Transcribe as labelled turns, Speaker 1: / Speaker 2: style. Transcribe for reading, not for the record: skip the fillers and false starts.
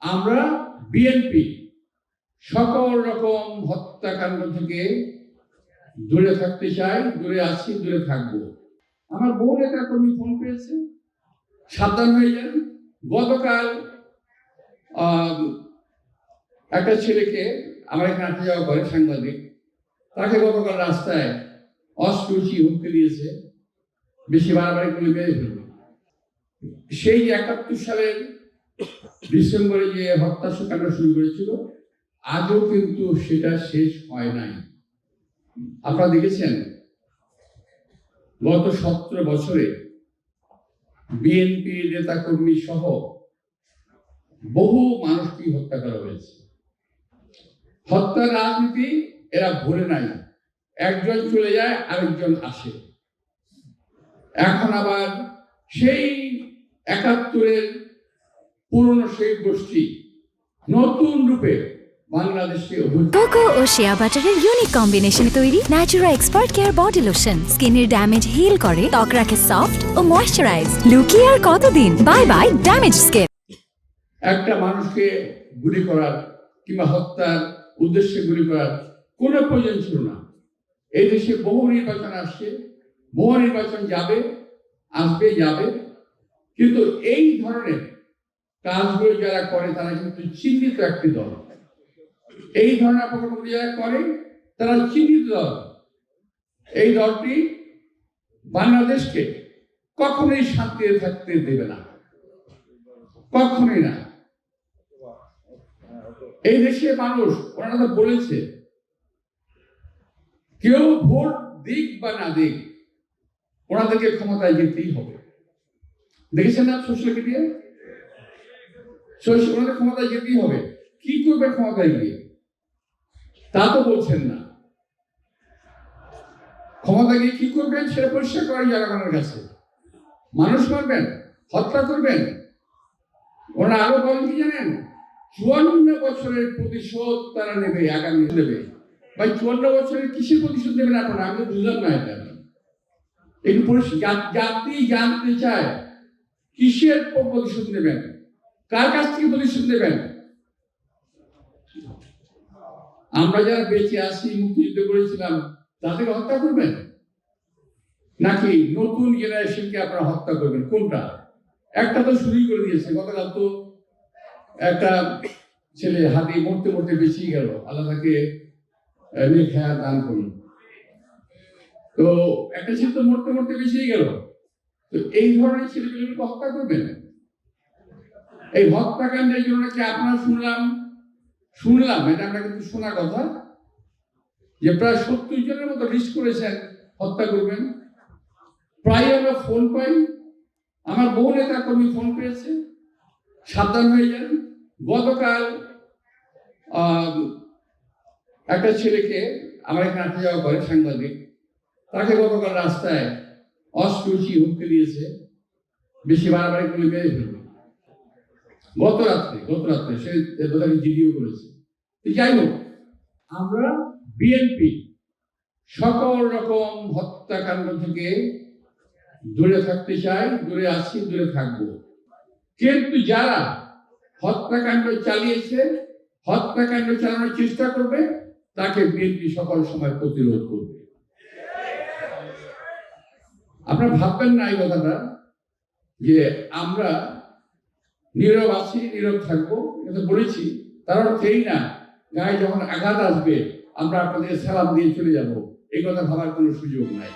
Speaker 1: আমরা বিএনপি সকল রকম হত্যাকাণ্ড থেকে দূরে থাকতে চাই, দূরে আছি, দূরে থাকবো। আমার বহু নেতা কর্মী ফোন পেয়েছে, সাবধান হয়ে যান। গতকাল একটা ছেলেকে আমার এখানে আসা যাওয়া করে সাংবাদিক, তাকে গতকাল রাস্তায় অস্ত্রুচি হুমকি দিয়েছে, বেশি বাড়াবাড়ি করে মেরে ফেলবে। সেই ৭১ সালের ডিসেম্বরে যে হত্যাকাণ্ড শুরু করেছিল, আজও কিন্তু সেটা শেষ হয় নাই। আপনারা দেখেছেন গত ১৭ বছরে বিএনপি নেতা কর্মী সহ বহু মানুষকে হত্যা করা হয়েছে। হত্যা রাজনীতি এরা ভুলে নাই, একজন চলে যায় আরেকজন আসে। এখন আবার সেই ৭১-এর পুরনো সেই গোষ্ঠী নতুন রূপে বাংলাদেশে
Speaker 2: কোকো ও শিয়া বাটারের ইউনিক কম্বিনেশনে তৈরি Natura expert care body lotion স্কিনের ড্যামেজ হিল করে, ত্বক রাখে সফট ও ময়েশ্চারাইজ। লুকিয়ে আর কতদিন, বাই বাই ড্যামেজ স্কিন।
Speaker 1: একটা মানুষকে গুলি করার কিংবা হত্যার উদ্দেশ্যে গুলি করার কোনো প্রয়োজন ছিল না। এই দেশে বহু নির্বাচন আসছে, বহু নির্বাচন যাবে, আসবে, যাবে, কিন্তু এই ধরনের কাজগুলো যারা করে তারা কিন্তু চিহ্নিত একটি দল। এই ধরনের অপকর্মগুলো যারা করে তারা চিহ্নিত দল। এই দলটি বাংলাদেশকে কখনোই শান্তিতে থাকতে দেবে না, কখনোই না। এই দেশে মানুষ, ওনারা তো বলেছে, কেউ ভোট দিক বা না দিক, ওনাদেরকে ক্ষমতায় যেতেই হবে। দেখেছেন না সোশ্যাল মিডিয়ায়? ওনাদের ক্ষমতায় যেতেই হবে। কি করবে ক্ষমতায় গিয়ে তা তো বলছেন না। ক্ষমতা গিয়ে কি করবেন সেটা পরিষ্কার করাই জনগণের কাছে। মানুষ মারবেন, হত্যা করবেন। ওরা আরো বলেন কি জানেন? ৫৪ বছরের প্রতিশোধ তারা নেবে, আগামী নেবে। ভাই ৫৪ বছরের কিসের প্রতিশোধ নেবেন আপনারা? আমি বুঝলাম না এটা। একটু জাতি জানতে চায় কিসের প্রতিশোধ নেবেন, কার কাছ থেকে প্রতিশোধ নেবেন? আমরা যারা বেঁচে আছি, মুক্তিযুদ্ধ করেছিলাম, তাদেরকে হত্যা করবেন নাকি নতুন জেনারেশনকে আপনারা হত্যা করবেন? কোনটা? একটা তো শুরুই করে দিয়েছে। গতকাল তো একটা ছেলে হাতে মরতে মরতে বেঁচেই গেল, আল্লাহ তাকে নেখায়া দান করুন। তো একটা ছেলে তো মরতে মরতে বেঁচেই গেল। তো এই ধরনের ছেলেগুলোকে হত্যা করবেন? এই হত্যাকাণ্ডের জন্য কি আপনারা শুনলাম এটা আমরা কিন্তু শোনা কথা যে প্রায় ৭০ জনের মতো লিস্ট করেছেন হত্যা করবেন। প্রায় আমরা ফোন পাই, আমার বহু নেতা কর্মী ফোন পেয়েছে, সাবধান হয়ে যান। গতকাল একটা ছেলেকে আমার এখানে আসা যাওয়া করে সাংবাদিক, তাকে গতকাল রাস্তায় অস্ত্রুচি হুমকি দিয়েছে, বেশি বাড়াবাড়ি করে মেরে ফেলবে। গত রাত্রে সে বোধহয় ভিডিও করেছে। যাই হোক, আমরা বিএনপি সকল রকম হত্যাকাণ্ড থেকে দূরে থাকতে চাই, দূরে আছি, দূরে থাকবো। কিন্তু যারা হত্যাকাণ্ড চালিয়েছে, হত্যাকাণ্ড চালানোর চেষ্টা করবে, তাকে বিএনপি সকল সময় প্রতিরোধ করবে। আপনারা ভাববেন না এই কথাটা যে আমরা নীরব আছি, নীরব থাকবো, কিন্তু বলেছি তার অর্থ এই না গায়ে যখন আঘাত আসবে আমরা আপনাদের সালাম দিয়ে চলে যাব, এই কথা ভাবার কোনো সুযোগ নাই।